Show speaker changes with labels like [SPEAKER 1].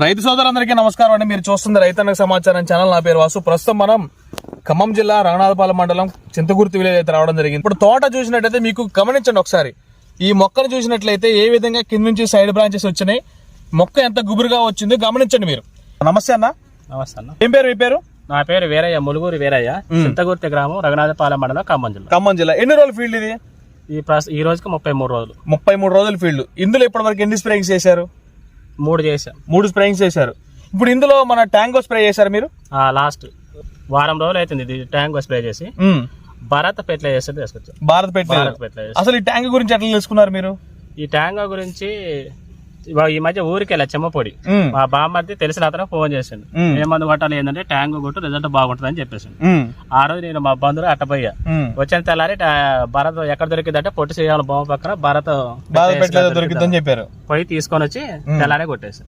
[SPEAKER 1] రైతు సోదరులందరికీ నమస్కారం అండి. మీరు చూస్తుంది రైతన్న సమాచారం ఛానల్. నా పేరు వాసు. ప్రస్తుతం మనం ఖమ్మం జిల్లా రఘునాథపాలెం మండలం చింతకుర్తి విలేజ్ అయితే రావడం జరిగింది. ఇప్పుడు తోట చూసినట్టయితే మీకు గమనించండి ఒకసారి. ఈ మొక్కను చూసినట్లయితే ఏ విధంగా కింద నుంచి సైడ్ బ్రాంచెస్ వచ్చినాయి, మొక్క ఎంత గుబురుగా వచ్చిందో గమనించండి మీరు. నమస్తే అన్న.
[SPEAKER 2] నమస్తే అన్న.
[SPEAKER 1] ఏం పేరు మీ పేరు?
[SPEAKER 2] నా పేరు వీరయ్య, ములుగురు వీరయ్య, చింతకుర్తి గ్రామం, రఘునాథపాలెం మండలం, ఖమ్మం జిల్లా.
[SPEAKER 1] ఖమ్మం జిల్లా. ఎన్ని రోజుల ఫీల్డ్ ఇది?
[SPEAKER 2] ఈ రోజుకి 33 రోజులు.
[SPEAKER 1] 33 రోజుల ఫీల్డ్. ఇందులో ఇప్పటి వరకు ఎన్ని స్ప్రేయింగ్స్ చేశారు?
[SPEAKER 2] 3 చేశాం.
[SPEAKER 1] 3 స్ప్రేయింగ్స్ చేశారు. ఇప్పుడు ఇందులో మన ట్యాంగో స్ప్రే చేశారు మీరు?
[SPEAKER 2] లాస్ట్ వారం రోజులు అవుతుంది ఇది ట్యాంక్ స్ప్రే చేసి. భారత్ ఫెర్టిలైజర్స్ తీసుకొచ్చాం.
[SPEAKER 1] భారత్ ఫెర్టిలైజర్స్. అసలు ఈ ట్యాంక్ గురించి ఎట్లా తెలుసుకున్నారు మీరు?
[SPEAKER 2] ఈ ట్యాంక్ గురించి ఈ మధ్య ఊరికి వెళ్ళా, చెమ్మపొడి. మా బామ్మది తెలిసిన అతను ఫోన్ చేసిండు, ఏ మందు కొట్టాలి ఏంటంటే ట్యాంక్ కొట్టు, రిజల్ట్ బాగుంటుంది అని చెప్పేసి. ఆ రోజు నేను మా బంధువులు అట్టపోయా. వచ్చిన తెల్లారి భారత్ ఎక్కడ దొరికిందంటే పొట్టి చేయాలి బొమ్మ పక్కన భారత్
[SPEAKER 1] దొరికిందని చెప్పారు.
[SPEAKER 2] పోయి తీసుకొని వచ్చి తెల్లారే కొట్టేసి.